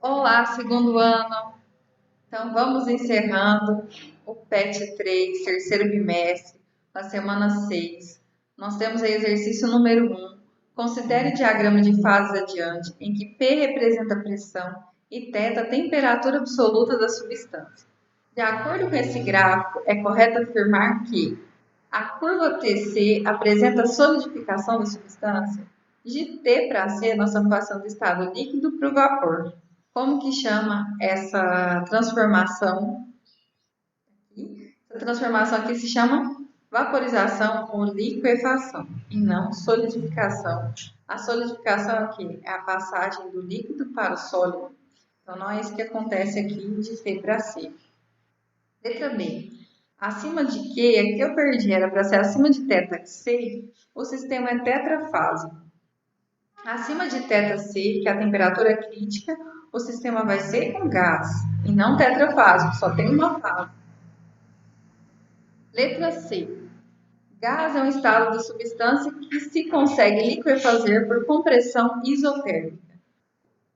Olá, segundo ano. Então, vamos encerrando o PET 3, terceiro bimestre, na semana 6. Nós temos aí exercício número 1. Considere o diagrama de fases adiante, em que P representa a pressão e θ a temperatura absoluta da substância. De acordo com esse gráfico, é correto afirmar que a curva TC apresenta a solidificação da substância. De T para C, nós estamos passando do estado líquido para o vapor. Como que chama essa transformação? Essa transformação aqui se chama vaporização ou liquefação e não solidificação. A solidificação aqui é a passagem do líquido para o sólido. Então, não é isso que acontece aqui de C para C. Letra B. Acima de Q, aqui eu perdi, era para ser acima de θC, o sistema é tetrafásico. Acima de θC, que é a temperatura crítica, o sistema vai ser um gás e não tetrafásico, só tem uma fase. Letra C. Gás é um estado de substância que se consegue liquefazer por compressão isotérmica.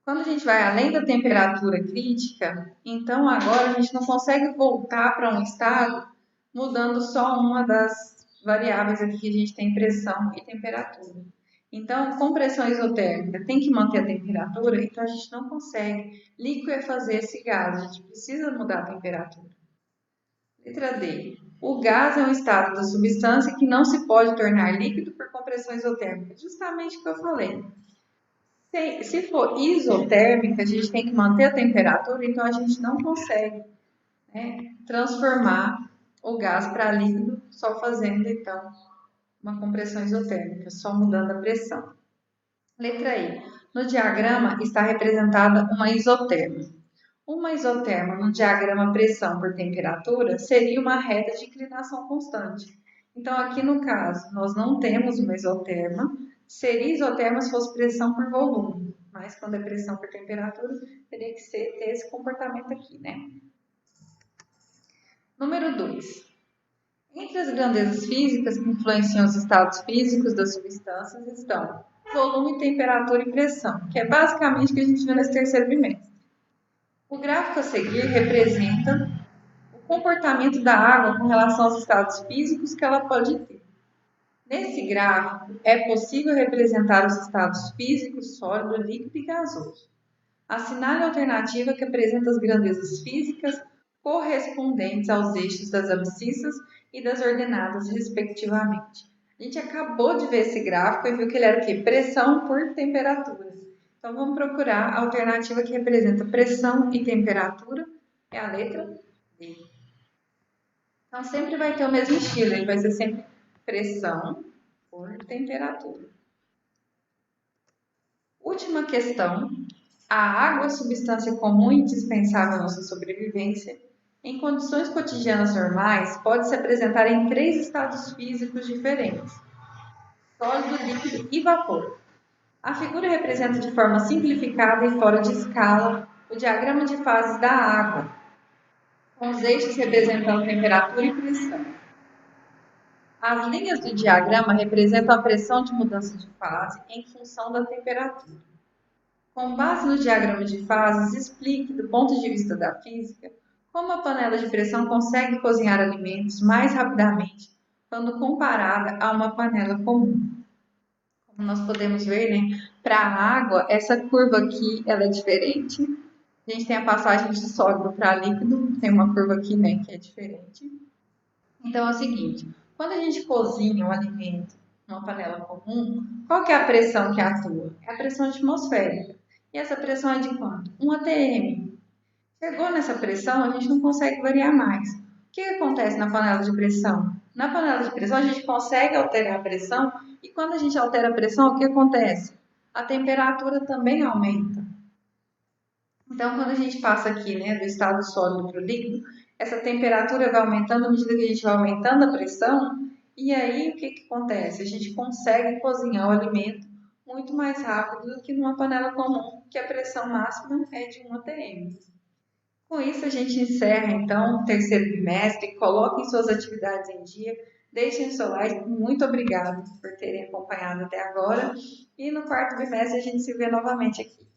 Quando a gente vai além da temperatura crítica, então agora a gente não consegue voltar para um estado mudando só uma das variáveis aqui que a gente tem, pressão e temperatura. Então, compressão isotérmica tem que manter a temperatura, então a gente não consegue liquefazer esse gás, a gente precisa mudar a temperatura. Letra D. O gás é um estado da substância que não se pode tornar líquido por compressão isotérmica, justamente o que eu falei. Se for isotérmica, a gente tem que manter a temperatura, então a gente não consegue, né, transformar o gás para líquido só fazendo, então, uma compressão isotérmica, só mudando a pressão. Letra E. No diagrama está representada uma isoterma. Uma isoterma no diagrama pressão por temperatura seria uma reta de inclinação constante. Então, aqui no caso, nós não temos uma isoterma. Seria isoterma se fosse pressão por volume, mas quando é pressão por temperatura, teria que ter esse comportamento aqui, né? Número 2. Entre as grandezas físicas que influenciam os estados físicos das substâncias estão volume, temperatura e pressão, que é basicamente o que a gente viu nesse terceiro bimestre. O gráfico a seguir representa o comportamento da água com relação aos estados físicos que ela pode ter. Nesse gráfico, é possível representar os estados físicos, sólido, líquido e gasoso. Assinale a alternativa que apresenta as grandezas físicas correspondentes aos eixos das abscissas e das ordenadas, respectivamente. A gente acabou de ver esse gráfico e viu que ele era o quê? Pressão por temperatura. Então, vamos procurar a alternativa que representa pressão e temperatura, é a letra D. Então, sempre vai ter o mesmo estilo, ele vai ser sempre pressão por temperatura. Última questão. A água é substância comum e indispensável à nossa sobrevivência. Em condições cotidianas normais, pode se apresentar em 3 estados físicos diferentes: sólido, líquido e vapor. A figura representa de forma simplificada e fora de escala o diagrama de fases da água, com os eixos representando temperatura e pressão. As linhas do diagrama representam a pressão de mudança de fase em função da temperatura. Com base no diagrama de fases, explique, do ponto de vista da física, como a panela de pressão consegue cozinhar alimentos mais rapidamente quando comparada a uma panela comum. Como nós podemos ver, né, para a água, essa curva aqui ela é diferente. A gente tem a passagem de sólido para líquido, tem uma curva aqui, né, que é diferente. Então é o seguinte, quando a gente cozinha um alimento numa panela comum, qual que é a pressão que atua? É a pressão atmosférica. E essa pressão é de quanto? 1 atm. Chegou nessa pressão, a gente não consegue variar mais. O que acontece na panela de pressão? Na panela de pressão, a gente consegue alterar a pressão e quando a gente altera a pressão, o que acontece? A temperatura também aumenta. Então, quando a gente passa aqui, né, do estado sólido para o líquido, essa temperatura vai aumentando à medida que a gente vai aumentando a pressão e aí o que acontece? A gente consegue cozinhar o alimento muito mais rápido do que numa panela comum, que a pressão máxima é de 1 atm. Com isso, a gente encerra, então, o terceiro bimestre. Coloquem suas atividades em dia, deixem o seu like. Muito obrigada por terem acompanhado até agora. E no quarto bimestre, a gente se vê novamente aqui.